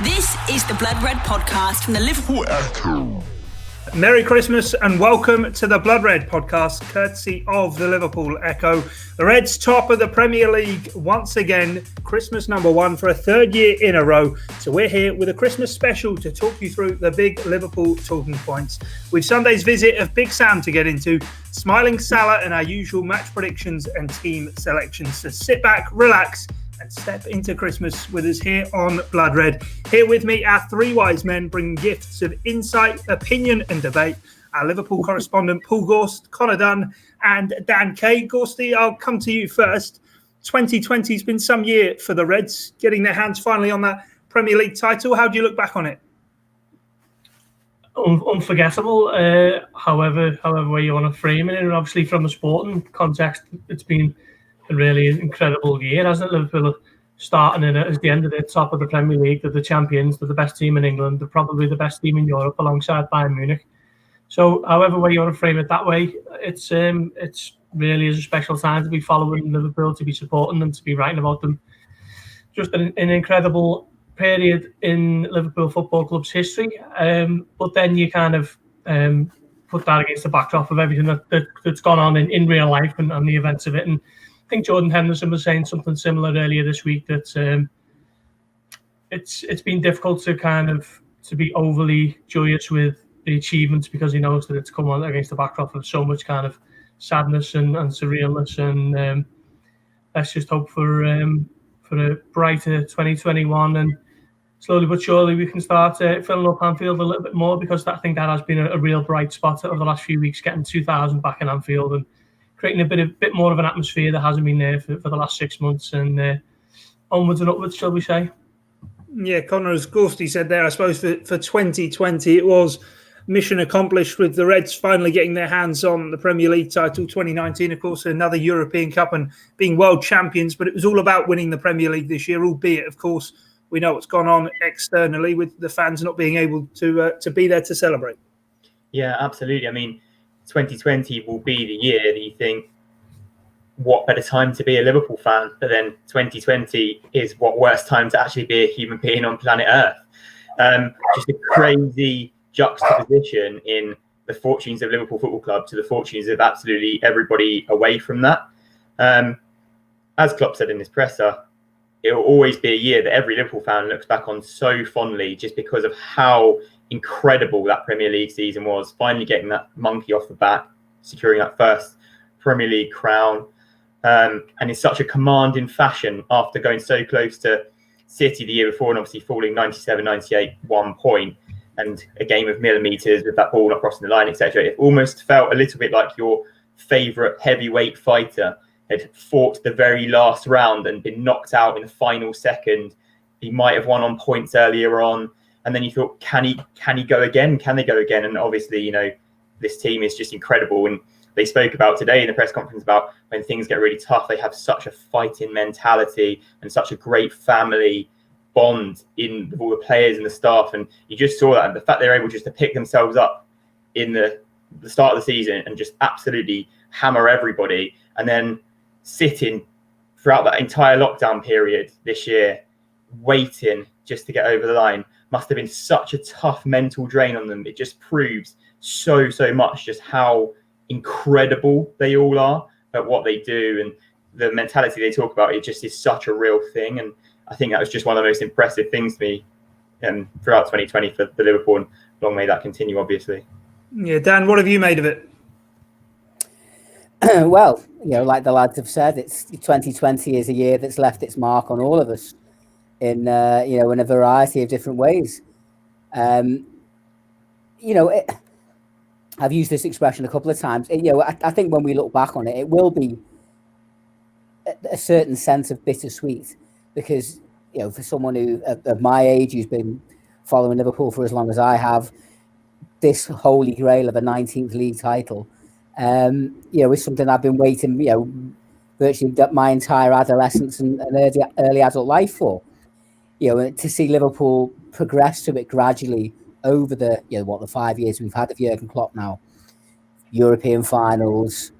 This is the Blood Red podcast from the Liverpool Echo. Merry Christmas and welcome to the Blood Red podcast, courtesy of the Liverpool Echo. The Reds top of the Premier League once again, Christmas number one for a third year in a row. So we're here with a Christmas special to talk you through the big Liverpool talking points. With Sunday's visit of Big Sam to get into, Smiling Salah and our usual match predictions and team selections. So sit back, relax and step into Christmas with us here on Blood Red. Here with me are three wise men bringing gifts of insight, opinion and debate. Our Liverpool correspondent Paul Gorst, Dunn and Dan Kay. Gorsty, I'll come to you first. 2020 has been some year for the Reds, getting their hands finally on that Premier League title. How do you look back on it? Unforgettable, however way you want to frame it. And obviously from a sporting context, it's been a really incredible year, hasn't it? Liverpool starting in it as the end of the top of the Premier League. They're the champions, they're the best team in England, they're probably the best team in Europe alongside Bayern Munich. So however way you want to frame it that way, it's really is a special time to be following Liverpool, to be supporting them, to be writing about them. Just an incredible period in Liverpool Football Club's history. But then you kind of put that against the backdrop of everything that's gone on in real life and the events of it. And I think Jordan Henderson was saying something similar earlier this week, that it's been difficult to be overly joyous with the achievements, because he knows that it's come on against the backdrop of so much kind of sadness and surrealness. And let's just hope for a brighter 2021, and slowly but surely we can start filling up Anfield a little bit more, because I think that has been a real bright spot over the last few weeks, getting 2,000 back in Anfield and creating a bit more of an atmosphere that hasn't been there for the last 6 months, and onwards and upwards, shall we say. Yeah, Connor, as Gorsty said there, I suppose for 2020 it was mission accomplished, with the Reds finally getting their hands on the Premier League title. 2019, of course, another European Cup and being world champions, but it was all about winning the Premier League this year, albeit, of course, we know what's gone on externally with the fans not being able to be there to celebrate. Yeah, absolutely. I mean, 2020 will be the year that you think, what better time to be a Liverpool fan? But then 2020 is what worse time to actually be a human being on planet Earth. Just a crazy juxtaposition in the fortunes of Liverpool Football Club to the fortunes of absolutely everybody away from that. As Klopp said in his presser, it will always be a year that every Liverpool fan looks back on so fondly, just because of how incredible that Premier League season was. Finally getting that monkey off the back, securing that first Premier League crown, and in such a commanding fashion after going so close to City the year before and obviously falling 97-98, 1 point, and a game of millimetres with that ball not crossing the line, etc. It almost felt a little bit like your favourite heavyweight fighter had fought the very last round and been knocked out in the final second. He might have won on points earlier on, and then you thought, can he go again? Can they go again? And obviously, you know, this team is just incredible. And they spoke about today in the press conference about when things get really tough, they have such a fighting mentality and such a great family bond in with all the players and the staff. And you just saw that. And the fact they're able just to pick themselves up in the start of the season and just absolutely hammer everybody. And then sitting throughout that entire lockdown period this year, waiting just to get over the line, must have been such a tough mental drain on them. It just proves so much just how incredible they all are at what they do, and the mentality they talk about, it just is such a real thing. And I think that was just one of the most impressive things to me throughout 2020 for Liverpool, and long may that continue, obviously. Yeah, Dan, what have you made of it? Well, you know, like the lads have said, it's 2020 is a year that's left its mark on all of us in in a variety of different ways. I've used this expression a couple of times. I think when we look back on it, it will be a certain sense of bittersweet, because for someone who of my age, who's been following Liverpool for as long as I have, this holy grail of a 19th league title, is something I've been waiting, virtually my entire adolescence and early adult life for. To see Liverpool progress to it gradually over the 5 years we've had of Jurgen Klopp now. European finals,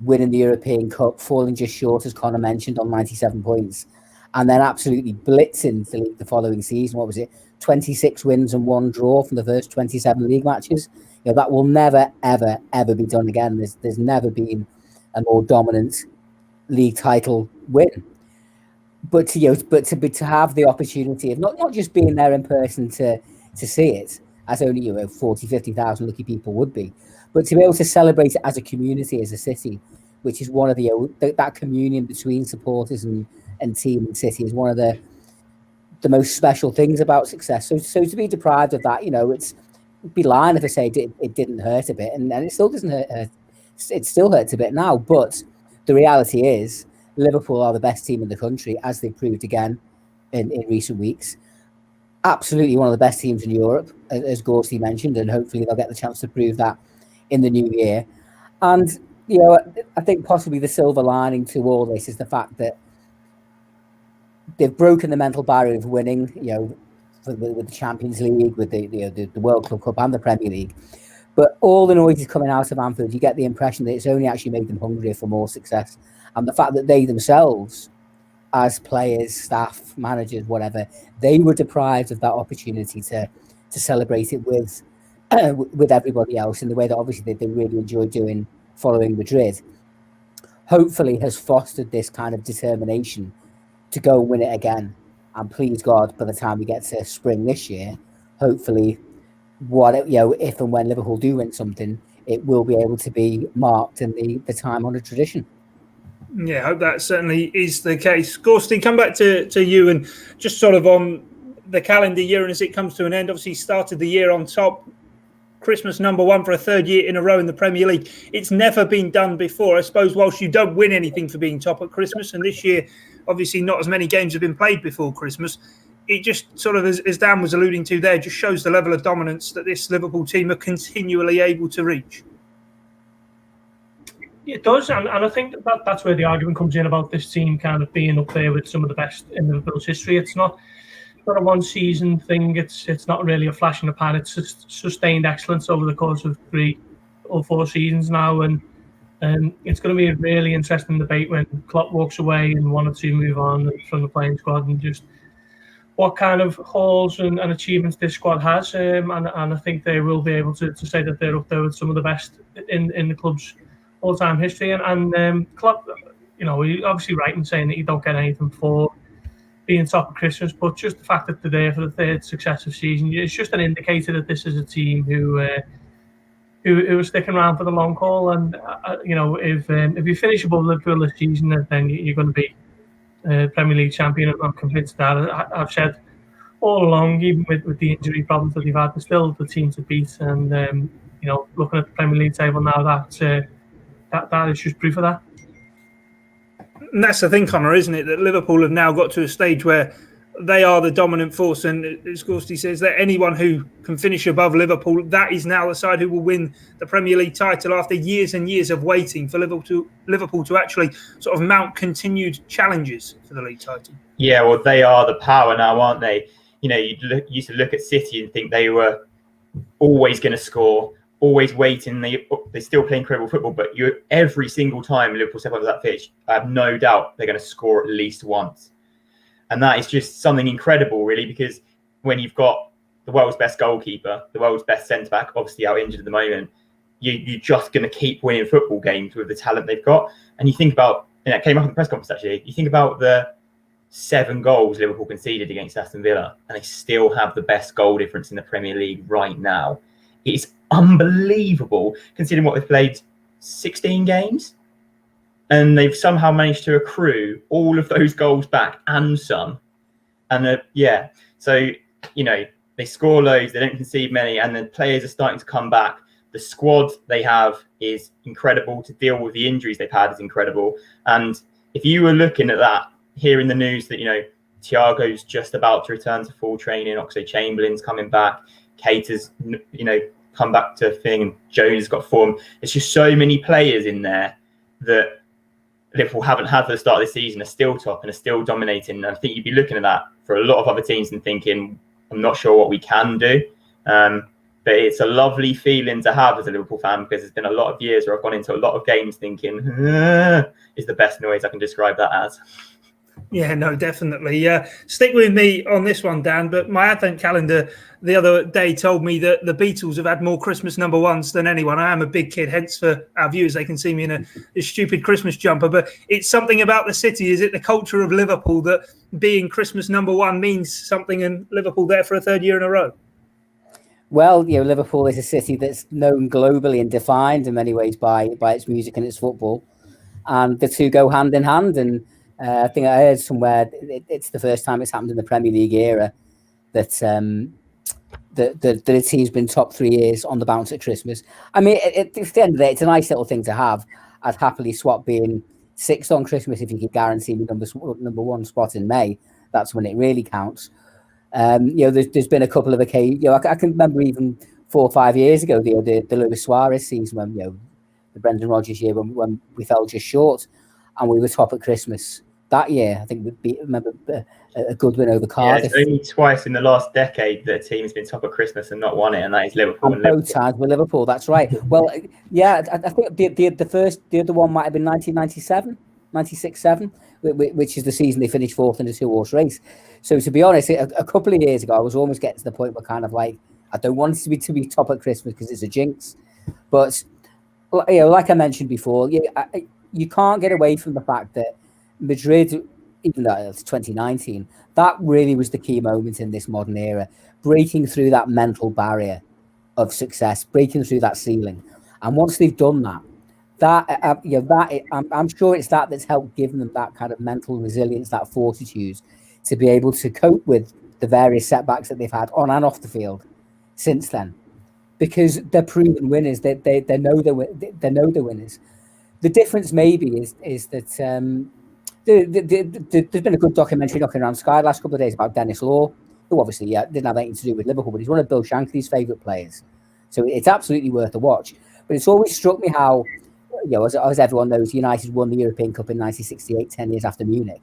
winning the European Cup, falling just short, as Connor mentioned, on 97 points. and then absolutely blitzing the league the following season. What was it? 26 wins and 1 draw from the first 27 league matches. That will never, ever, ever be done again. There's never been a more dominant league title win. But to have the opportunity of not just being there in person to see it, as only 40, 50,000 lucky people would be, but to be able to celebrate it as a community, as a city, which is one of that communion between supporters and team and city is one of the most special things about success. So to be deprived of that, it'd be lying if I say it didn't hurt a bit, and it still doesn't hurt. It still hurts a bit now, but the reality is Liverpool are the best team in the country, as they proved again in recent weeks. Absolutely one of the best teams in Europe, as Gorsty mentioned, and hopefully they'll get the chance to prove that in the new year. And, I think possibly the silver lining to all this is the fact that they've broken the mental barrier of winning, with the Champions League, with the World Club Cup and the Premier League. But all the noise is coming out of Anfield. You get the impression that it's only actually made them hungrier for more success. And the fact that they themselves, as players, staff, managers, whatever, they were deprived of that opportunity to celebrate it with everybody else in the way that obviously they really enjoyed doing following Madrid, hopefully has fostered this kind of determination to go and win it again. And please God, by the time we get to spring this year, hopefully, if and when Liverpool do win something, it will be able to be marked in the time-honoured tradition. Yeah, I hope that certainly is the case. Gorsty, come back to you and just sort of on the calendar year and as it comes to an end. Obviously, started the year on top. Christmas number 1 for a third year in a row in the Premier League. It's never been done before. I suppose whilst you don't win anything for being top at Christmas, and this year, obviously not as many games have been played before Christmas, it just sort of, as Dan was alluding to there, just shows the level of dominance that this Liverpool team are continually able to reach. It does, and I think that's where the argument comes in about this team kind of being up there with some of the best in Liverpool's history. It's not a one-season thing. It's not really a flash in the pan. It's just sustained excellence over the course of 3 or 4 seasons now, and it's going to be a really interesting debate when Klopp walks away and 1 or 2 move on from the playing squad, and just what kind of hauls and achievements this squad has. And I think they will be able to say that they're up there with some of the best in the club's all-time history. And Klopp, he's obviously right in saying that you don't get anything for being top of Christmas, but just the fact that they're there for the 3rd successive season, it's just an indicator that this is a team who are sticking around for the long haul. And if you finish above Liverpool this season, then you're going to be Premier League champion. I'm convinced that. I've said all along, even with the injury problems that they've had, they're still the team to beat. And looking at the Premier League table now, that is just proof of that. And that's the thing, Connor, isn't it? That Liverpool have now got to a stage where they are the dominant force. And as Gorsty says, that anyone who can finish above Liverpool, that is now the side who will win the Premier League title after years and years of waiting for Liverpool to actually sort of mount continued challenges for the league title. Yeah, well, they are the power now, aren't they? You used to look at City and think they were always going to score, always waiting. They still play incredible football, but every single time Liverpool step onto that pitch, I have no doubt they're going to score at least once. And that is just something incredible, really, because when you've got the world's best goalkeeper, the world's best centre-back, obviously out injured at the moment, you're just going to keep winning football games with the talent they've got. And you think about, and it came up in the press conference actually, you think about the 7 goals Liverpool conceded against Aston Villa, and they still have the best goal difference in the Premier League right now. It's unbelievable, considering what they've played 16 games. And they've somehow managed to accrue all of those goals back and some. And so, they score loads, they don't concede many, and the players are starting to come back. The squad they have is incredible. To deal with the injuries they've had is incredible. And if you were looking at that, hearing the news that, Thiago's just about to return to full training, Oxlade-Chamberlain's coming back, Keita's, come back to thing, and Jones has got form. It's just so many players in there that Liverpool haven't had for the start of the season, are still top and are still dominating. And I think you'd be looking at that for a lot of other teams and thinking, I'm not sure what we can do. But it's a lovely feeling to have as a Liverpool fan, because there's been a lot of years where I've gone into a lot of games thinking, is the best noise I can describe that as. Yeah, no, definitely. Stick with me on this one, Dan, but my advent calendar the other day told me that the Beatles have had more Christmas number ones than anyone. I am a big kid, hence for our viewers, they can see me in a stupid Christmas jumper, but it's something about the city. Is it the culture of Liverpool that being Christmas number one means something, and Liverpool there for a third year in a row? Well, Liverpool is a city that's known globally and defined in many ways by its music and its football, and the two go hand in hand. And I think I heard somewhere it's the first time it's happened in the Premier League era that the team's been top 3 years on the bounce at Christmas. I mean, at the end of the day, it's a nice little thing to have. I'd happily swap being 6th on Christmas if you could guarantee me number one spot in May. That's when it really counts. There's been a couple of occasions. I can remember even 4 or 5 years ago, the Luis Suarez season, when the Brendan Rodgers year, when we fell just short, and we were top at Christmas that year. I think remember a good win over Cardiff. Yeah, it's only twice in the last decade that a team has been top at Christmas and not won it, and that is Liverpool. And both times with Liverpool. That's right. Well, yeah, I think the other one might have been 1997, 96-7, which is the season they finished 4th in a 2-horse race. So to be honest, a couple of years ago, I was almost getting to the point where kind of like, I don't want it to be top at Christmas because it's a jinx. But like I mentioned before, you can't get away from the fact that Madrid, even though it's 2019, that really was the key moment in this modern era, breaking through that mental barrier of success, breaking through that ceiling. And once they've done that, I'm sure it's that's helped give them that kind of mental resilience, that fortitude to be able to cope with the various setbacks that they've had on and off the field since then, because they're proven winners. They know they're winners. The difference maybe is that there's been a good documentary knocking around Sky the last couple of days about Dennis Law, who obviously didn't have anything to do with Liverpool, but he's one of Bill Shankly's favourite players. So it's absolutely worth a watch. But it's always struck me how, as everyone knows, United won the European Cup in 1968, 10 years after Munich.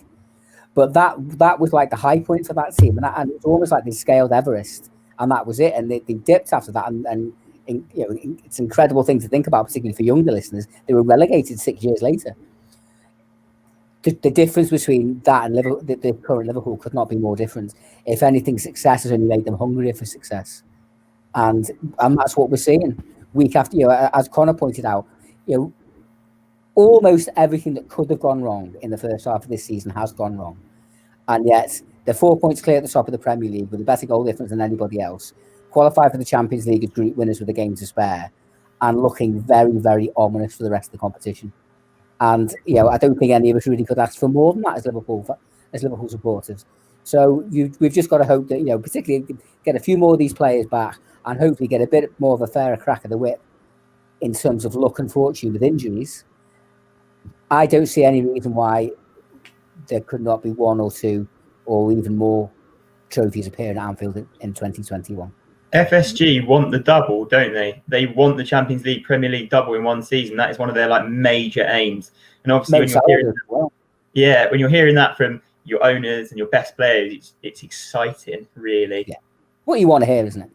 But that was like the high point for that team, and it's almost like they scaled Everest, and that was it. And they dipped after that, and it's an incredible thing to think about, particularly for younger listeners. They were relegated 6 years later. The difference between that and Liverpool, the current Liverpool, could not be more different. If anything, success has only made them hungrier for success, and that's what we're seeing week after. As Connor pointed out, almost everything that could have gone wrong in the first half of this season has gone wrong, and yet they're 4 points clear at the top of the Premier League with a better goal difference than anybody else. Qualified for the Champions League as group winners with a game to spare, and looking very, very ominous for the rest of the competition. And I don't think any of us really could ask for more than that as Liverpool supporters. So we've just got to hope that particularly get a few more of these players back, and hopefully get a bit more of a fairer crack of the whip in terms of luck and fortune with injuries. I don't see any reason why there could not be 1 or 2 or even more trophies appearing at Anfield in 2021. FSG want the double, don't they? They want the Champions League, Premier League double in one season. That is one of their major aims. And obviously, when you're hearing that from your owners and your best players, it's exciting, really. Yeah, what you want to hear, isn't it?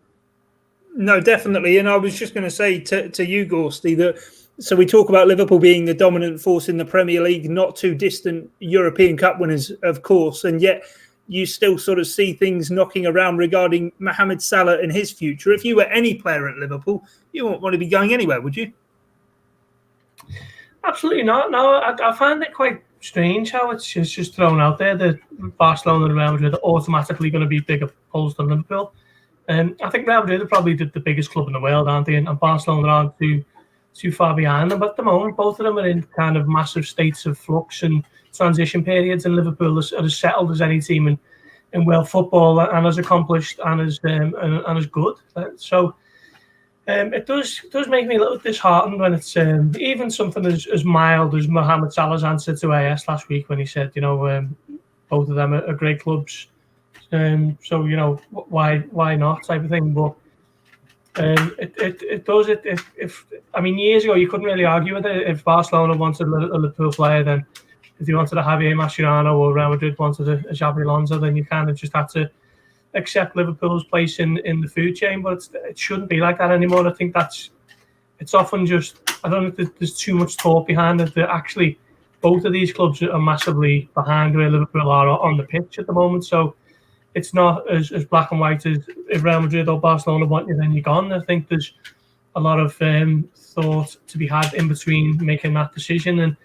No, definitely. And I was just going to say to you, Gorsty, that so we talk about Liverpool being the dominant force in the Premier League, not too distant European Cup winners, of course, and yet you still sort of see things knocking around regarding Mohamed Salah and his future. If you were any player at Liverpool, you wouldn't want to be going anywhere, would you? Absolutely not. No, I find it quite strange how it's just thrown out there that Barcelona and Real Madrid are automatically going to be bigger pulls than Liverpool. I think Real Madrid are probably the biggest club in the world, aren't they? And Barcelona aren't too far behind them. But at the moment, both of them are in kind of massive states of flux and transition periods, and Liverpool are as settled as any team in world football, and as accomplished and as good. So it does make me a little disheartened when it's even something as mild as Mohamed Salah's answer to AS last week when he said, both of them are great clubs. So why not type of thing. But it does. If years ago you couldn't really argue with it. If Barcelona wanted a Liverpool player, then if you wanted a Javier Mascherano or Real Madrid wanted a Xabi Alonso, then you kind of just had to accept Liverpool's place in the food chain. But it shouldn't be like that anymore. I think it's often just, I don't know if there's too much thought behind it, that actually both of these clubs are massively behind where Liverpool are on the pitch at the moment. So it's not as black and white as if Real Madrid or Barcelona want you, then you're gone. I think there's a lot of thought to be had in between making that decision. And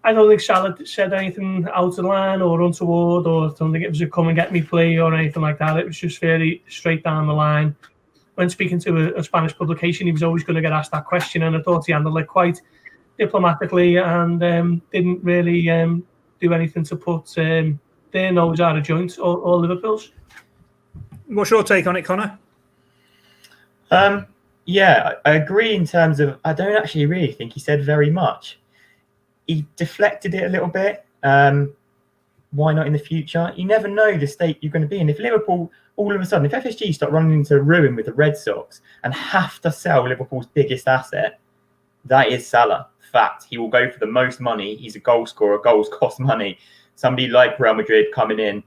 I don't think Salah said anything out of line or untoward, or I don't think it was a come and get me play or anything like that. It was just fairly straight down the line. When speaking to a Spanish publication, he was always going to get asked that question, and I thought he handled it quite diplomatically and didn't really do anything to put their nose out of joint or Liverpool's. What's your take on it, Connor? Yeah, I agree in terms of I don't actually really think he said very much. He deflected it a little bit. Why not in the future? You never know the state you're going to be in. If Liverpool, all of a sudden, if FSG start running into ruin with the Red Sox and have to sell Liverpool's biggest asset, that is Salah. Fact. He will go for the most money. He's a goal scorer. Goals cost money. Somebody like Real Madrid coming in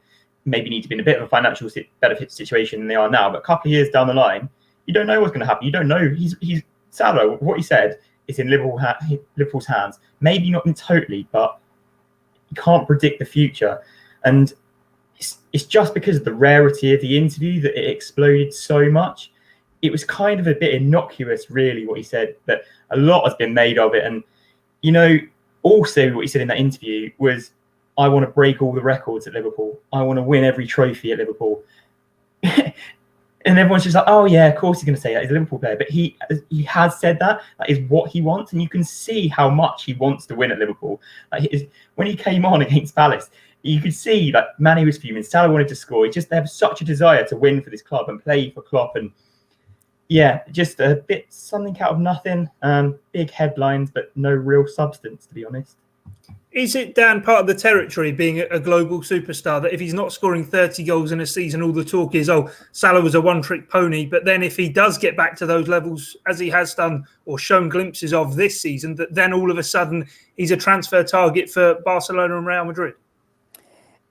maybe need to be in a bit of a financial benefit situation than they are now. But a couple of years down the line, you don't know what's going to happen. You don't know. He's Salah. What he said is in Liverpool's hands. Maybe not in totally, but you can't predict the future. And it's just because of the rarity of the interview that it exploded so much. It was kind of a bit innocuous, really, what he said, but a lot has been made of it. And, also what he said in that interview was, I want to break all the records at Liverpool. I want to win every trophy at Liverpool. And everyone's just like, oh, yeah, of course he's going to say that. He's a Liverpool player. But he has said that. That is what he wants. And you can see how much he wants to win at Liverpool. When he came on against Palace, you could see that Mane was fuming. Salah wanted to score. They have such a desire to win for this club and play for Klopp. And yeah, just a bit something out of nothing. Big headlines, but no real substance, to be honest. Is it, Dan, part of the territory being a global superstar that if he's not scoring 30 goals in a season, all the talk is, oh, Salah was a one-trick pony. But then if he does get back to those levels, as he has done or shown glimpses of this season, that then all of a sudden he's a transfer target for Barcelona and Real Madrid?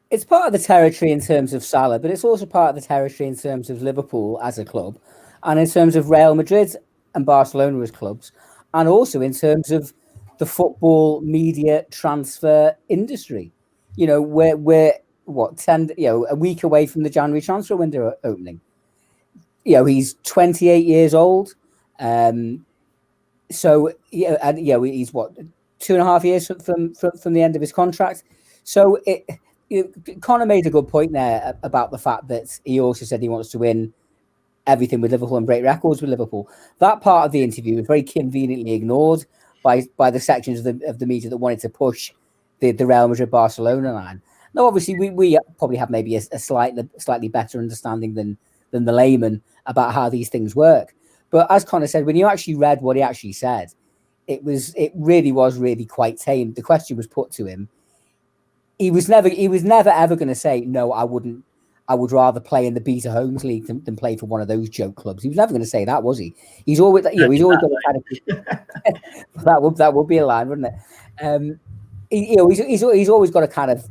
It's part of the territory in terms of Salah, but it's also part of the territory in terms of Liverpool as a club and in terms of Real Madrid and Barcelona as clubs, and also in terms of the football media transfer industry. We're a week away from the January transfer window opening. He's 28 years old. He's 2.5 years from the end of his contract. So Connor made a good point there about the fact that he also said he wants to win everything with Liverpool and break records with Liverpool. That part of the interview was very conveniently ignored by the sections of the media that wanted to push the Real Madrid Barcelona line. Now, obviously, we probably have maybe a slightly better understanding than the layman about how these things work. But as Connor said, when you actually read what he actually said, it really was quite tame. The question was put to him. He was never ever going to say, no, I wouldn't. I would rather play in the Beta Homes League than play for one of those joke clubs. He was never going to say that, was he? He's always got a kind of that would be a line, wouldn't it? He's always got to kind of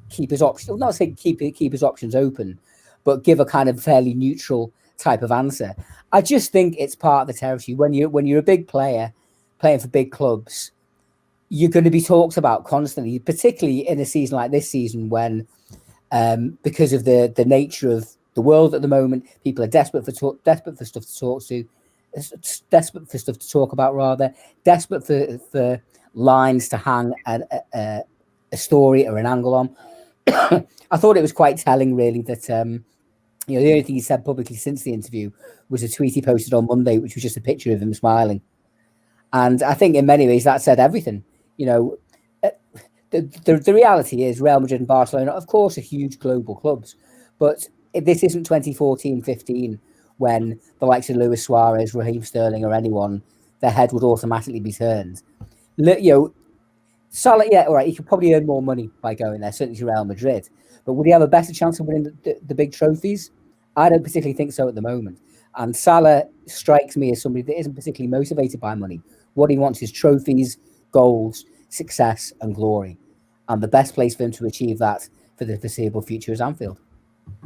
keep his options. Not say keep his options open, but give a kind of fairly neutral type of answer. I just think it's part of the territory when you're a big player playing for big clubs. You're going to be talked about constantly, particularly in a season like this season when. Because of the nature of the world at the moment, people are desperate for stuff to talk to, desperate for stuff to talk about, rather, desperate for lines to hang a story or an angle on. I thought it was quite telling, really, that the only thing he said publicly since the interview was a tweet he posted on Monday, which was just a picture of him smiling. And I think in many ways that said everything. The reality is Real Madrid and Barcelona, of course, are huge global clubs. But this isn't 2014-15 when the likes of Luis Suarez, Raheem Sterling or anyone, their head would automatically be turned. Salah, yeah, all right, he could probably earn more money by going there, certainly to Real Madrid. But would he have a better chance of winning the big trophies? I don't particularly think so at the moment. And Salah strikes me as somebody that isn't particularly motivated by money. What he wants is trophies, goals, success and glory. And the best place for him to achieve that for the foreseeable future is Anfield.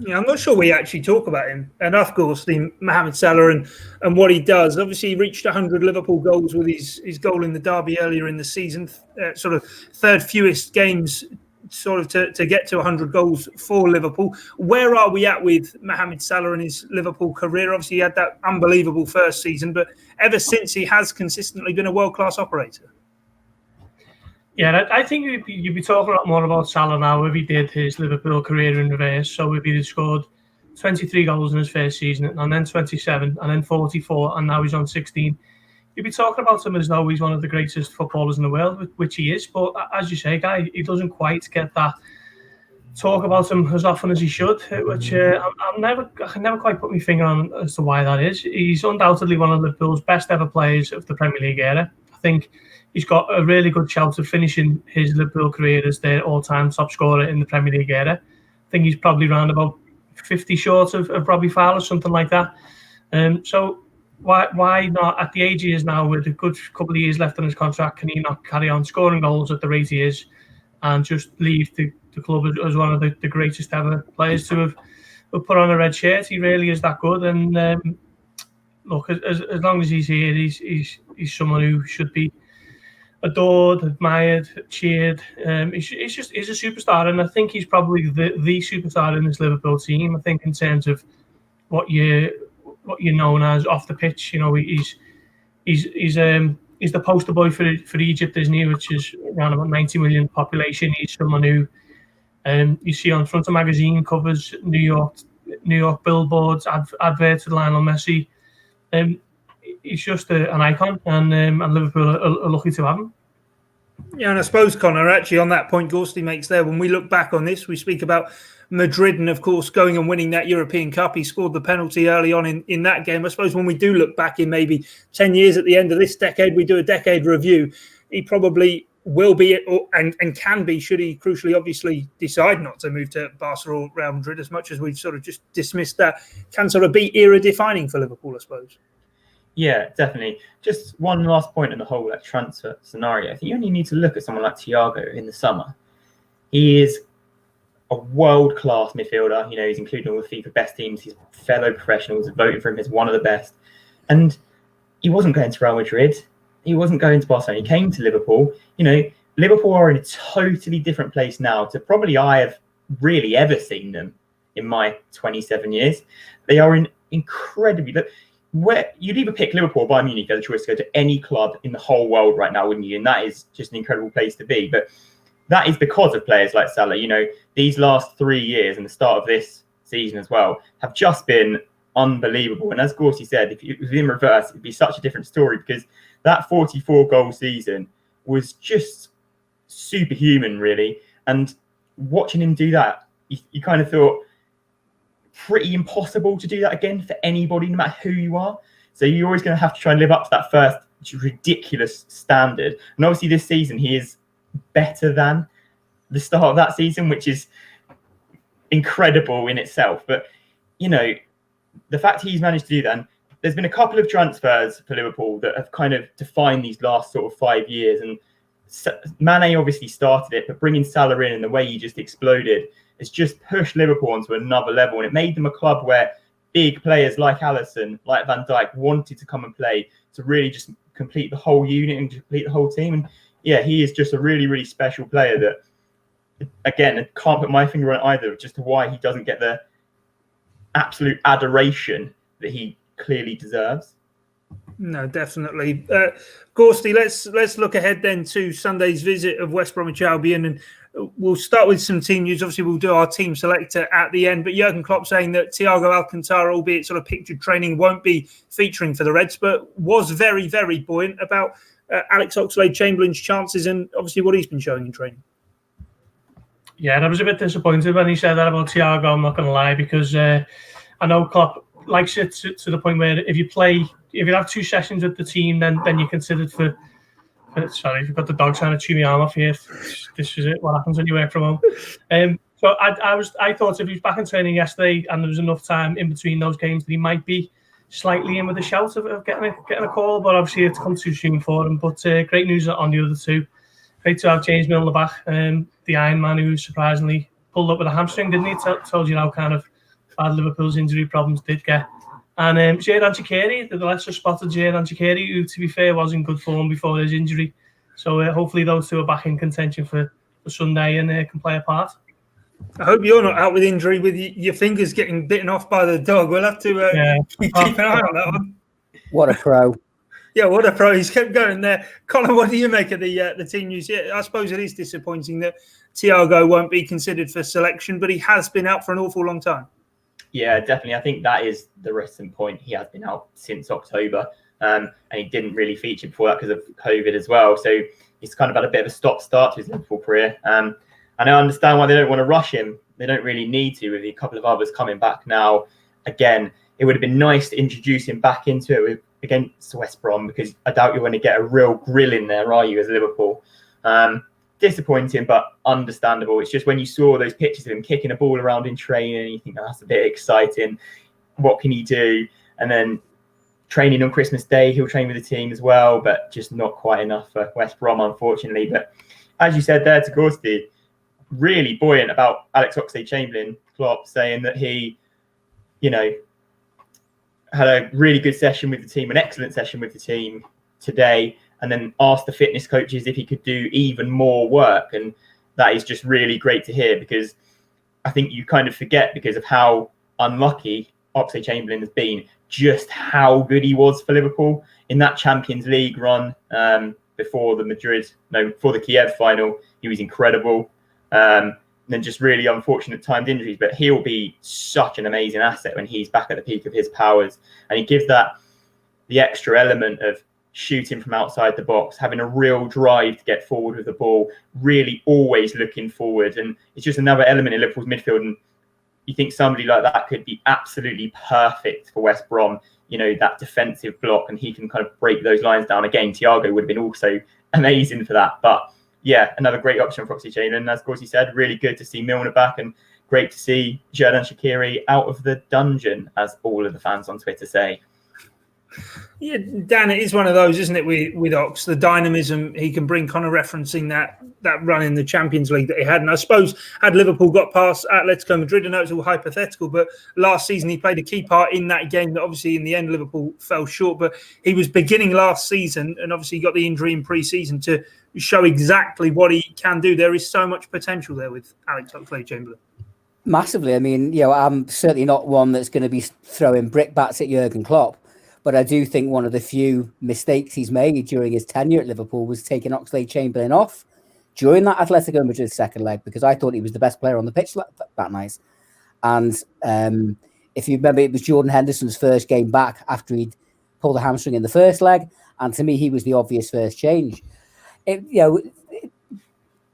Yeah, I'm not sure we actually talk about him enough, Gorst, Mohamed Salah and what he does. Obviously, he reached 100 Liverpool goals with his goal in the derby earlier in the season, sort of third fewest games sort of to get to 100 goals for Liverpool. Where are we at with Mohamed Salah and his Liverpool career? Obviously, he had that unbelievable first season, but ever since he has consistently been a world-class operator. Yeah, I think you'd be talking a lot more about Salah now if he did his Liverpool career in reverse. So if he'd scored 23 goals in his first season, and then 27, and then 44, and now he's on 16, you'd be talking about him as though he's one of the greatest footballers in the world, which he is. But as you say, Guy, he doesn't quite get that talk about him as often as he should, which I can never quite put my finger on as to why that is. He's undoubtedly one of Liverpool's best ever players of the Premier League era. I think he's got a really good chance of finishing his Liverpool career as their all-time top scorer in the Premier League era. I think he's probably around about 50 short of Robbie Fowler, something like that. So why not, at the age he is now, with a good couple of years left on his contract, can he not carry on scoring goals at the rate he is and just leave the club as one of the greatest ever players to have put on a red shirt? He really is that good. And look, as long as he's here, he's someone who should be adored, admired, cheered. He's a superstar, and I think he's probably the superstar in this Liverpool team. I think in terms of what you're known as off the pitch, you know, he's the poster boy for Egypt, isn't he? Which is around about 90 million population. He's someone who you see on front of magazine covers, New York billboards, adverts with Lionel Messi. He's just an icon, and Liverpool are lucky to have him. Yeah, and I suppose, Connor, actually on that point Gorsty makes there, when we look back on this, we speak about Madrid and, of course, going and winning that European Cup. He scored the penalty early on in that game. I suppose when we do look back in maybe 10 years at the end of this decade, we do a decade review, he probably will be and can be, should he crucially obviously decide not to move to Barcelona or Real Madrid, as much as we've sort of just dismissed that, can sort of be era-defining for Liverpool, I suppose. Yeah, definitely. Just one last point in the whole transfer scenario. I think you only need to look at someone like Thiago in the summer. He is a world-class midfielder. You know, he's included in all the FIFA best teams. His fellow professionals have voted for him as one of the best. And he wasn't going to Real Madrid. He wasn't going to Barcelona. He came to Liverpool. You know, Liverpool are in a totally different place now to probably I have really ever seen them in my 27 years. They are in incredibly... Where you'd either pick Liverpool or Bayern Munich as a choice to go to any club in the whole world right now, wouldn't you? And that is just an incredible place to be. But that is because of players like Salah. You know, these last 3 years and the start of this season as well have just been unbelievable. And as Gorsty said, if it was in reverse, it'd be such a different story, because that 44-goal season was just superhuman, really. And watching him do that, you kind of thought, pretty impossible to do that again for anybody, no matter who you are. So you're always going to have to try and live up to that first ridiculous standard. And obviously this season he is better than the start of that season, which is incredible in itself. But, you know, the fact he's managed to do that, and there's been a couple of transfers for Liverpool that have kind of defined these last sort of 5 years. And Mane obviously started it, but bringing Salah in and the way he just exploded, it's just pushed Liverpool onto another level, and it made them a club where big players like Alisson, like Van Dijk, wanted to come and play to really just complete the whole unit and complete the whole team. And yeah, he is just a really, really special player that, again, I can't put my finger on it either, just to why he doesn't get the absolute adoration that he clearly deserves. No, definitely. Gorsty, let's look ahead then to Sunday's visit of West Bromwich Albion, and we'll start with some team news. Obviously, we'll do our team selector at the end, but Jurgen Klopp saying that Thiago Alcantara, albeit sort of pictured training, won't be featuring for the Reds, but was very, very buoyant about Alex Oxlade-Chamberlain's chances and obviously what he's been showing in training. Yeah, I was a bit disappointed when he said that about Thiago, I'm not going to lie, because I know Klopp likes it to the point where if you have 2 sessions with the team, then you're considered for sorry, if you've got the dog trying to chew my arm off here. This is it. What happens when you work from home? So I thought if he was back in training yesterday and there was enough time in between those games that he might be slightly in with a shout of getting a call, but obviously it's come too soon for him. But great news on the other two. Great to have James Milner back, the Iron Man, who surprisingly pulled up with a hamstring, didn't he? Told you how kind of bad Liverpool's injury problems did get. And Xherdan Shaqiri, the lesser spotted Xherdan Shaqiri, who, to be fair, was in good form before his injury. So hopefully those two are back in contention for Sunday and can play a part. I hope you're not out with injury with your fingers getting bitten off by the dog. We'll have to keep an eye on that one. What a pro. Yeah, what a pro. He's kept going there. Colin, what do you make of the team news? Yeah, I suppose it is disappointing that Thiago won't be considered for selection, but he has been out for an awful long time. Yeah, definitely. I think that is the resting point. He has been out since October, and he didn't really feature before that because of COVID as well. So he's kind of had a bit of a stop-start to his Liverpool career. And I understand why they don't want to rush him. They don't really need to with a couple of others coming back now. Again, it would have been nice to introduce him back into it against West Brom, because I doubt you're going to get a real grill in there, are you, as Liverpool? Disappointing, but understandable. It's just when you saw those pictures of him kicking a ball around in training, you think, oh, that's a bit exciting. What can he do? And then training on Christmas Day, he'll train with the team as well, but just not quite enough for West Brom, unfortunately. But as you said there to Gorsty, really buoyant about Alex Oxlade-Chamberlain, Klopp, saying that he, had a really good session with the team, an excellent session with the team today, and then asked the fitness coaches if he could do even more work. And that is just really great to hear, because I think you kind of forget, because of how unlucky Oxlade-Chamberlain has been, just how good he was for Liverpool in that Champions League run before the Kiev final. He was incredible. And then just really unfortunate timed injuries, but he'll be such an amazing asset when he's back at the peak of his powers. And he gives that the extra element of shooting from outside the box, having a real drive to get forward with the ball, really always looking forward. And it's just another element in Liverpool's midfield. And you think somebody like that could be absolutely perfect for West Brom, that defensive block, and he can kind of break those lines down. Again, Thiago would have been also amazing for that. But yeah, another great option for Oxlade-Chamberlain. As Gorsty said, really good to see Milner back, and great to see Xherdan Shaqiri out of the dungeon, as all of the fans on Twitter say. Yeah, Dan, it is one of those, isn't it, with Ox, the dynamism he can bring, kind of referencing that run in the Champions League that he had. And I suppose had Liverpool got past Atletico Madrid, I know it's all hypothetical, but last season he played a key part in that game that obviously in the end Liverpool fell short. But he was beginning last season, and obviously he got the injury in pre-season to show exactly what he can do. There is so much potential there with Alex Oxlade-Chamberlain. Massively. I mean, I'm certainly not one that's going to be throwing brickbats at Jurgen Klopp. But I do think one of the few mistakes he's made during his tenure at Liverpool was taking Oxlade-Chamberlain off during that Atletico Madrid second leg, because I thought he was the best player on the pitch that night. And if you remember, it was Jordan Henderson's first game back after he'd pulled a hamstring in the first leg. And to me, he was the obvious first change.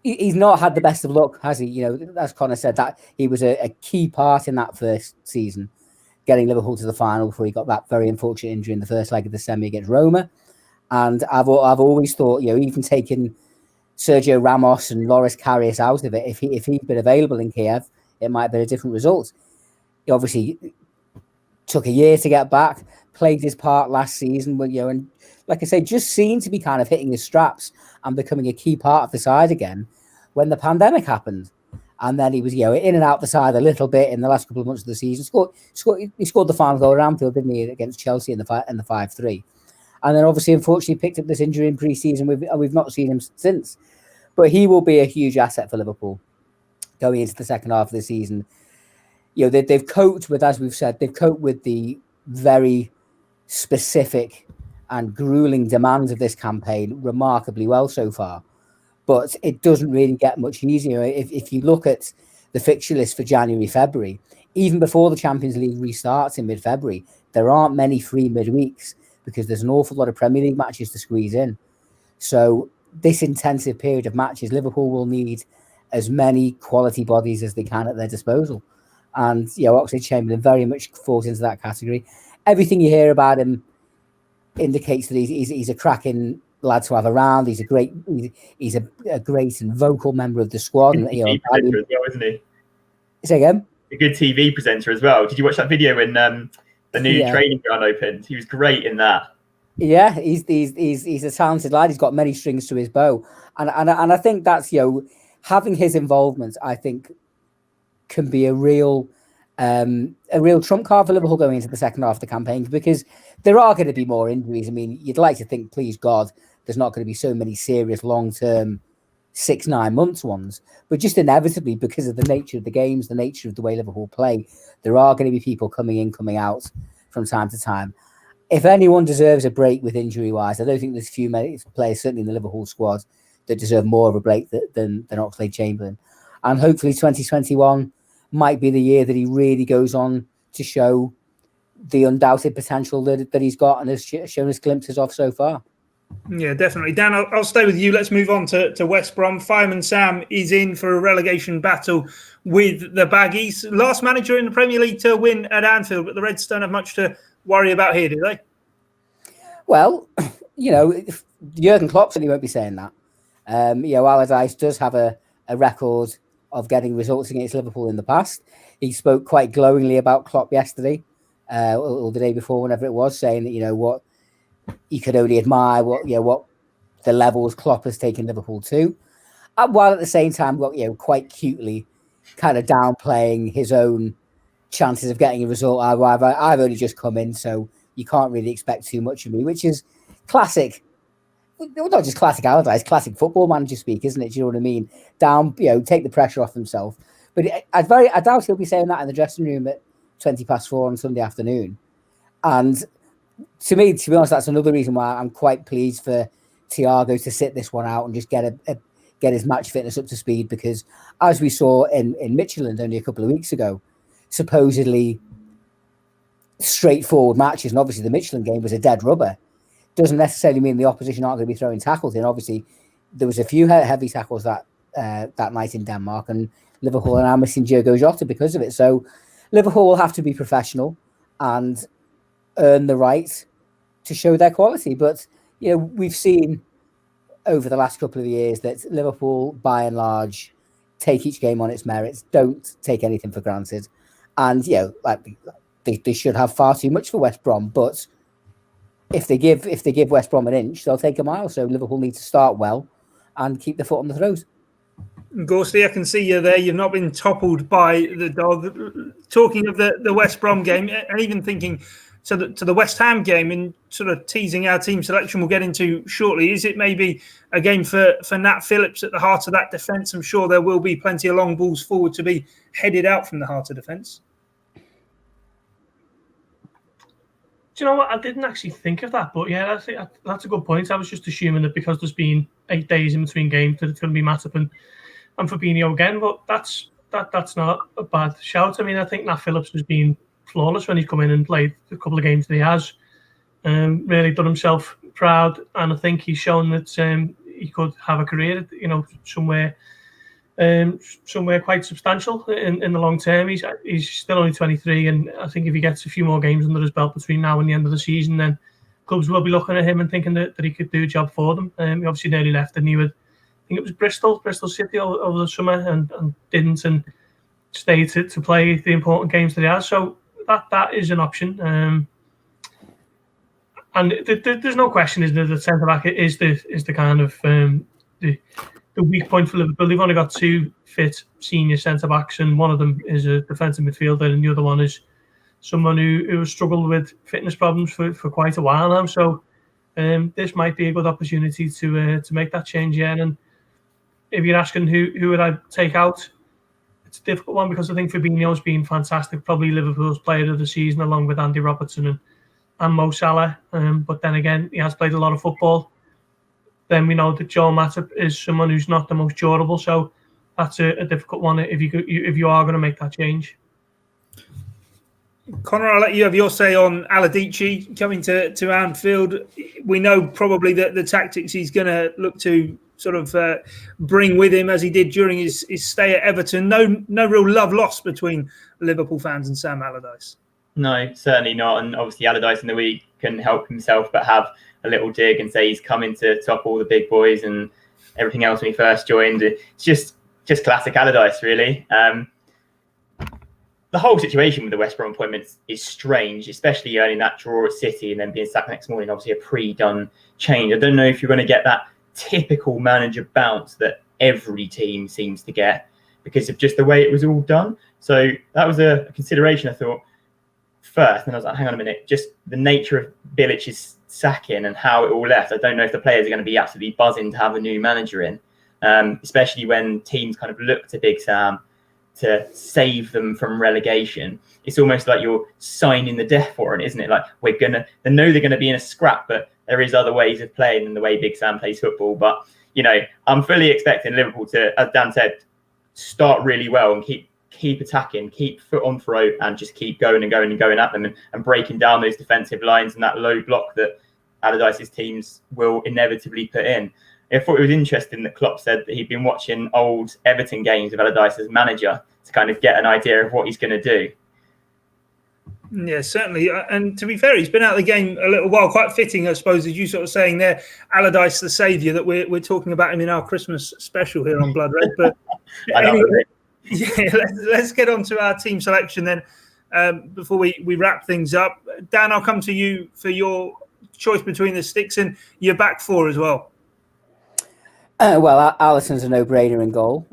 He's not had the best of luck, has he? As Connor said, that he was a key part in that first season, getting Liverpool to the final before he got that very unfortunate injury in the first leg of the semi against Roma. And I've always thought, even taking Sergio Ramos and Loris Karius out of it, if he'd been available in Kiev, it might have been a different result. He obviously took a year to get back, played his part last season, and like I say, just seemed to be kind of hitting his straps and becoming a key part of the side again when the pandemic happened. And then he was, in and out the side a little bit in the last couple of months of the season. He scored the final goal at Anfield, didn't he, against Chelsea in the 5-3. And then obviously, unfortunately, picked up this injury in pre-season. We've not seen him since. But he will be a huge asset for Liverpool going into the second half of the season. They've coped with, as we've said, the very specific and grueling demands of this campaign remarkably well so far. But it doesn't really get much easier. If you look at the fixture list for January, February, even before the Champions League restarts in mid-February, there aren't many free midweeks because there's an awful lot of Premier League matches to squeeze in. So this intensive period of matches, Liverpool will need as many quality bodies as they can at their disposal. And, Oxlade-Chamberlain very much falls into that category. Everything you hear about him indicates that he's a cracking lad to have around. He's a great and vocal member of the squad. And, TV presenter as well, isn't he? Say again? A good TV presenter as well. Did you watch that video when the new training ground opened? He was great in that. Yeah, he's a talented lad. He's got many strings to his bow, and I think that's having his involvement, I think, can be a real trump card for Liverpool going into the second half of the campaign, because there are going to be more injuries. I mean, you'd like to think, please God, there's not going to be so many serious long-term 6-9 months ones, but just inevitably, because of the nature of the games, the nature of the way Liverpool play, there are going to be people coming in, coming out from time to time. If anyone deserves a break with injury-wise, I don't think there's few players, certainly in the Liverpool squad, that deserve more of a break than Oxlade-Chamberlain. And hopefully 2021 might be the year that he really goes on to show the undoubted potential that he's got and has shown us glimpses of so far. Yeah, definitely. Dan, I'll stay with you. Let's move on to West Brom. Fireman Sam is in for a relegation battle with the Baggies. Last manager in the Premier League to win at Anfield, but the Reds don't have much to worry about here, do they? Well, Jurgen Klopp certainly won't be saying that. Allardyce does have a record of getting results against Liverpool in the past. He spoke quite glowingly about Klopp yesterday, or the day before, whenever it was, saying that, what he could only admire what the levels Klopp has taken Liverpool to, while at the same time, quite cutely kind of downplaying his own chances of getting a result. I've only just come in, so you can't really expect too much of me, which is classic. Not just classic Allardyce, classic football manager speak, isn't it? Do you know what I mean? Take the pressure off himself. But I doubt he'll be saying that in the dressing room at 4:20 on Sunday afternoon. And to be honest, that's another reason why I'm quite pleased for Thiago to sit this one out and just get his match fitness up to speed, because as we saw in Midfield only a couple of weeks ago, supposedly straightforward matches, and obviously the Midfield game was a dead rubber, doesn't necessarily mean the opposition aren't going to be throwing tackles in. Obviously, there was a few heavy tackles that night in Denmark, and Liverpool are now missing Diogo Jota because of it. So Liverpool will have to be professional and earn the right to show their quality. But we've seen over the last couple of years that Liverpool, by and large, take each game on its merits, don't take anything for granted, and they should have far too much for West Brom, but if they give West Brom an inch, they'll take a mile. So Liverpool need to start well and keep the foot on the throat. Gorsty, I can see you there. You've not been toppled by the dog. Talking of the West Brom game, and even thinking to the West Ham game, and sort of teasing our team selection we'll get into shortly, is it maybe a game for Nat Phillips at the heart of that defence? I'm sure there will be plenty of long balls forward to be headed out from the heart of defence. Do you know what? I didn't actually think of that, but yeah, that's a good point. I was just assuming that because there's been 8 days in between games that it's going to be Matip and Fabinho again, but that's not a bad shout. I mean, I think Nat Phillips has been flawless when he's come in and played a couple of games that he has. Really done himself proud, and I think he's shown that he could have a career, somewhere quite substantial in the long term. He's still only 23, and I think if he gets a few more games under his belt between now and the end of the season, then clubs will be looking at him and thinking that he could do a job for them. He obviously nearly left, and I think it was Bristol City over the summer, and didn't, and stayed to play the important games that he has. So that is an option. And there's no question, is that the centre back is the kind of the weak point for Liverpool. They've only got 2 fit senior centre backs, and one of them is a defensive midfielder, and the other one is someone who has struggled with fitness problems for quite a while now. So this might be a good opportunity to make that change again. And if you're asking who would I take out, it's a difficult one, because I think Fabinho's been fantastic, probably Liverpool's player of the season, along with Andy Robertson and Mo Salah. But then again, he has played a lot of football. Then we know that Joel Matip is someone who's not the most durable, so that's a difficult one if you are going to make that change. Connor, I'll let you have your say on Allardyce coming to Anfield. We know probably that the tactics he's going to look to sort of bring with him, as he did during his stay at Everton. No real love lost between Liverpool fans and Sam Allardyce. No, certainly not. And obviously Allardyce in the week can help himself but have a little dig and say he's coming to top all the big boys and everything else when he first joined. It's just classic Allardyce, really. The whole situation with the West Brom appointment is strange, especially earning that draw at City and then being sacked next morning. Obviously a pre-done change. I don't know if you're going to get that typical manager bounce that every team seems to get. because of just the way it was all done. So that was a consideration, I thought, first. And I was like, hang on a minute, just the nature of Bilic's sacking and how it all left. I don't know if the players are going to be absolutely buzzing to have a new manager in, especially when teams kind of look to Big Sam to save them from relegation. It's almost like you're signing the death warrant, isn't it? Like, they know they're going to be in a scrap, but there is other ways of playing than the way Big Sam plays football. But, I'm fully expecting Liverpool to, as Dan said, start really well and keep attacking, keep foot on throat, and just keep going and going and going at them and breaking down those defensive lines and that low block that Allardyce's teams will inevitably put in. I thought it was interesting that Klopp said that he'd been watching old Everton games of Allardyce as manager to kind of get an idea of what he's going to do. Yeah, certainly. And to be fair, he's been out of the game a little while. Quite fitting, I suppose, as you sort of saying there, Allardyce the saviour, that we're talking about him in our Christmas special here on Blood Red. But anyway, let's get on to our team selection then before we wrap things up. Dan, I'll come to you for your choice between the sticks and your back four as well. Well, Alisson's a no-brainer in goal.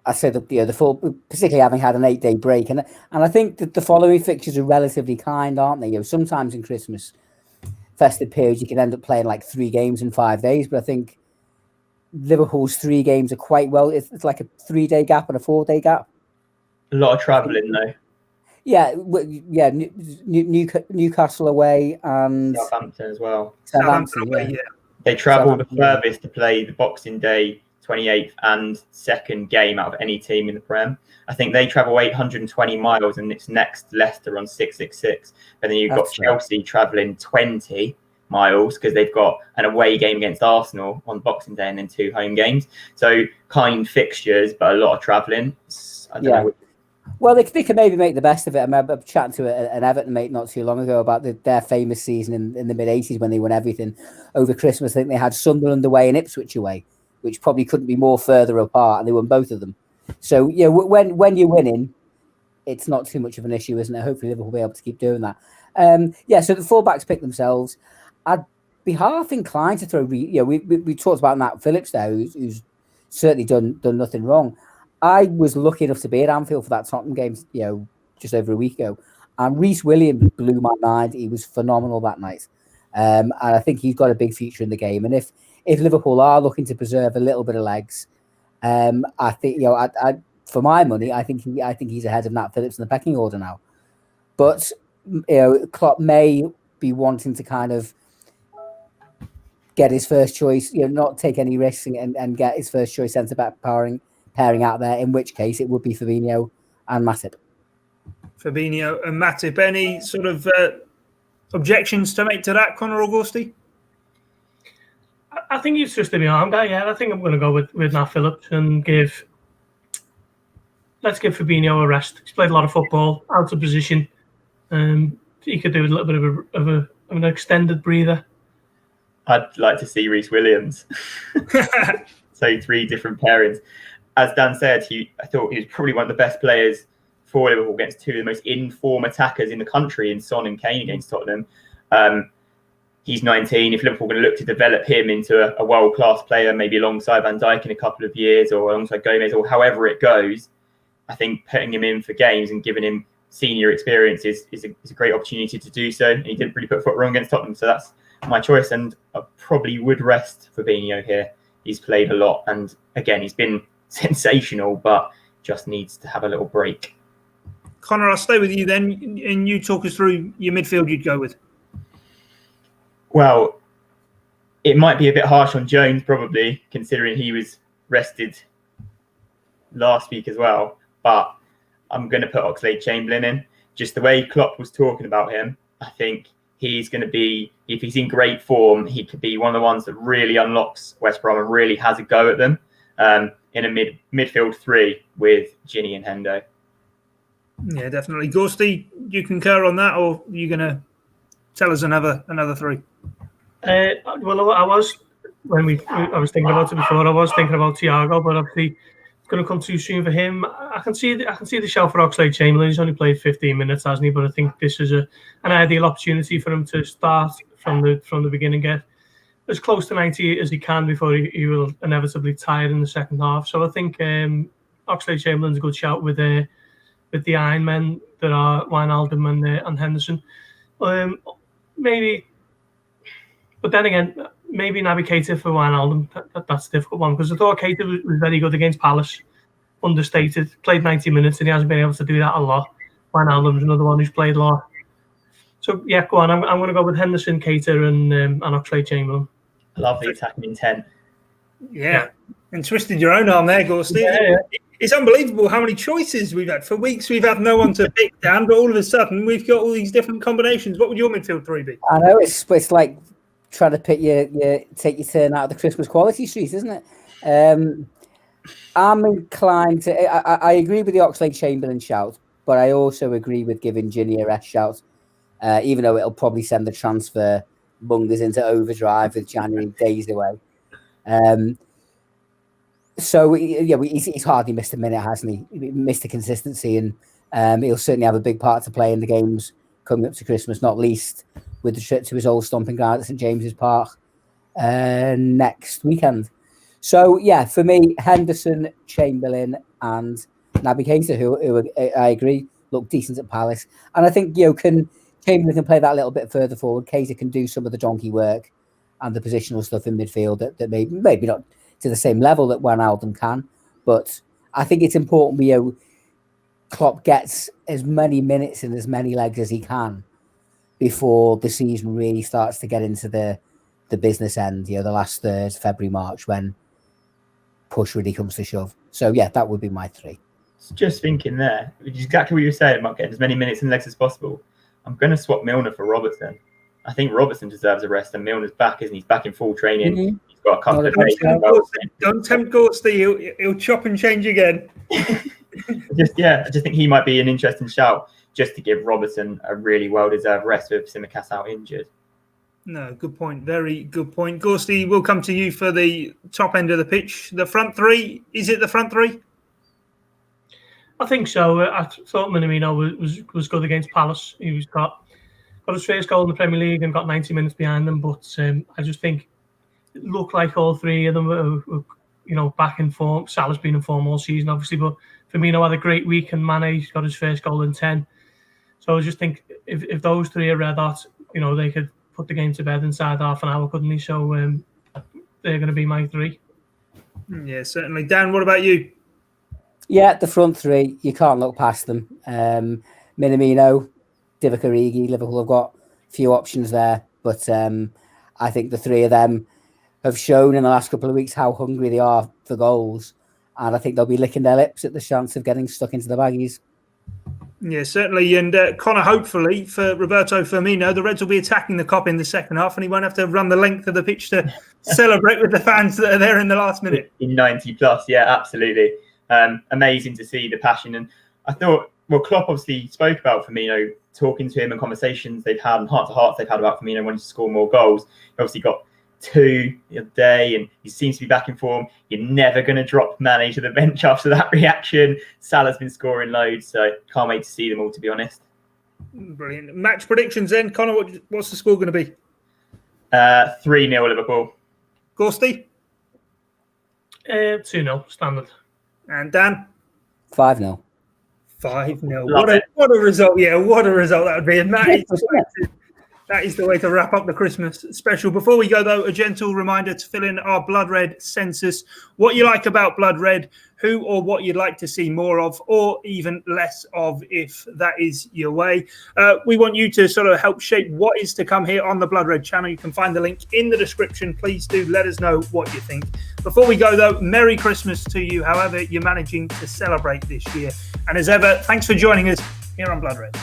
I said that the full, particularly having had an 8-day break, and I think that the following fixtures are relatively kind, aren't they? Sometimes in Christmas festive periods you can end up playing like 3 games in 5 days, but I think Liverpool's 3 games are quite well. It's like a 3-day gap and a 4-day gap. A lot of travelling though. Yeah. Newcastle away and Southampton as well. Southampton away, yeah. They travel the furthest to play the Boxing Day 28th and second game out of any team in the Prem. I think they travel 820 miles and it's next Leicester on 666. But then you've got Chelsea travelling 20 miles because they've got an away game against Arsenal on Boxing Day and then 2 home games. So kind fixtures, but a lot of travelling. I don't know. Well, they can maybe make the best of it. I remember chatting to an Everton mate not too long ago about their famous season in the mid-'80s when they won everything over Christmas. I think they had Sunderland away and Ipswich away, which probably couldn't be more further apart, and they won both of them. So, when you're winning, it's not too much of an issue, isn't it? Hopefully Liverpool will be able to keep doing that. So the fullbacks pick themselves. I'd be half inclined to throw... we talked about Nat Phillips there, who's certainly done nothing wrong. I was lucky enough to be at Anfield for that Tottenham game, just over a week ago. And Reece Williams blew my mind. He was phenomenal that night. And I think he's got a big future in the game. And if Liverpool are looking to preserve a little bit of legs, I think, for my money, I think he's ahead of Nat Phillips in the pecking order now. But, Klopp may be wanting to kind of get his first choice, not take any risks and get his first choice centre-back pairing out there, in which case it would be Fabinho and Matip. Fabinho and Matip. Any sort of objections to make to that, Conor Augusti? I think he's just the arm guy. Yeah, I think I'm going to go with Nat Phillips and let's give Fabinho a rest. He's played a lot of football, out of position. He could do a little bit of an extended breather. I'd like to see Reece Williams. So 3 different pairings. As Dan said, I thought he was probably one of the best players for Liverpool against 2 of the most in-form attackers in the country in Son and Kane against Tottenham. He's 19. If Liverpool are going to look to develop him into a world-class player, maybe alongside Van Dijk in a couple of years or alongside Gomez or however it goes, I think putting him in for games and giving him senior experience is a great opportunity to do so. And he didn't really put foot wrong against Tottenham, so that's my choice. And I probably would rest Fabinho here. He's played a lot, and again, he's been sensational, but just needs to have a little break. Conor, I'll stay with you then, and you talk us through your midfield you'd go with. Well, it might be a bit harsh on Jones, probably, considering he was rested last week as well, but I'm going to put Oxlade-Chamberlain in. Just the way Klopp was talking about him, I think he's going to be, if he's in great form, he could be one of the ones that really unlocks West Brom and really has a go at them in a midfield 3 with Ginny and Hendo. Yeah, definitely. Gorsty, you concur on that, or are you going to tell us another 3? Well, I was thinking about it before. I was thinking about Thiago, but obviously it's going to come too soon for him. I can see the shout for Oxlade-Chamberlain. He's only played 15 minutes, hasn't he? But I think this is an ideal opportunity for him to start from the beginning, get as close to 90 as he can before he will inevitably tire in the second half. So I think Oxlade-Chamberlain's a good shout with the Iron Men that are Wijnaldum and Henderson. Maybe, but then again, maybe Naby Keita for Wijnaldum. That's a difficult one because I thought Keita was very good against Palace. Understated, played 90 minutes and he hasn't been able to do that a lot. Wijnaldum's another one who's played a lot. So yeah, go on. I'm going to go with Henderson, Keita, and Oxlade-Chamberlain. I love the attacking intent. Yeah, and twisted your own arm there, Gorsty. Yeah. It's unbelievable how many choices we've had. For weeks, we've had no one to pick, Dan, but all of a sudden, we've got all these different combinations. What would your midfield three be? I know, it's like trying to pick take your turn out of the Christmas quality street, isn't it? I'm inclined to... I agree with the Oxlade-Chamberlain shout, but I also agree with giving Ginny a rest shout, even though it'll probably send the transfer mongers into overdrive with January days away. So, he's hardly missed a minute, hasn't he? He missed the consistency, and he'll certainly have a big part to play in the games coming up to Christmas, not least with the trip to his old stomping ground at St James's Park next weekend. So, yeah, for me, Henderson, Chamberlain, and Naby Keita, who I agree, look decent at Palace. And I think, Chamberlain can play that a little bit further forward. Keita can do some of the donkey work and the positional stuff in midfield that maybe not to the same level that Wijnaldum can. But I think it's important Klopp gets as many minutes and as many legs as he can before the season really starts to get into the business end, the last third, February, March, when push really comes to shove. So, yeah, that would be my three. Just thinking there, exactly what you were saying about getting as many minutes and legs as possible. I'm going to swap Milner for Robertson. I think Robertson deserves a rest, and Milner's back, isn't he? He's back in full training. Mm-hmm. He's got a couple of days. Don't tempt Gorsty. He'll chop and change again. I just think he might be an interesting shout just to give Robertson a really well-deserved rest with Tsimikas out injured. No, good point. Very good point. Gorsty, we'll come to you for the top end of the pitch. The front three, is it the front three? I think so. I thought Minamino was good against Palace. He got his first goal in the Premier League and got 90 minutes behind them. But I just think it looked like all three of them were back in form. Salah's been in form all season, obviously, but Firmino had a great week and Mane got his first goal in 10. So I just think if those three are red hot, they could put the game to bed inside half an hour, couldn't they? So they're going to be my three. Yeah, certainly. Dan, what about you? Yeah, the front three, you can't look past them. Minamino, Divock Origi, Liverpool have got a few options there. But I think the three of them have shown in the last couple of weeks how hungry they are for goals. And I think they'll be licking their lips at the chance of getting stuck into the baggies. Yeah, certainly. And Connor, hopefully, for Roberto Firmino, the Reds will be attacking the Kop in the second half and he won't have to run the length of the pitch to celebrate with the fans that are there in the last minute. In 90 plus, yeah, absolutely. Amazing to see the passion. And I thought, Klopp obviously spoke about Firmino, talking to him and conversations they've had and heart-to-hearts they've had about Firmino wanting to score more goals. He obviously got 2 the other day and he seems to be back in form. You're never going to drop Mane to the bench after that reaction. Salah's been scoring loads, so can't wait to see them all, to be honest. Brilliant. Match predictions then. Connor, what's the score going to be? 3-0 Liverpool. Gorsty? 2-0, standard. And Dan? 5-0. 5-0. What a result. Yeah, what a result that would be. And that is the way to wrap up the Christmas special. Before we go, though, a gentle reminder to fill in our Blood Red census. What you like about Blood Red, who or what you'd like to see more of, or even less of, if that is your way. We want you to sort of help shape what is to come here on the Blood Red channel. You can find the link in the description. Please do let us know what you think. Before we go, though, Merry Christmas to you, however you're managing to celebrate this year. And as ever, thanks for joining us here on Blood Red.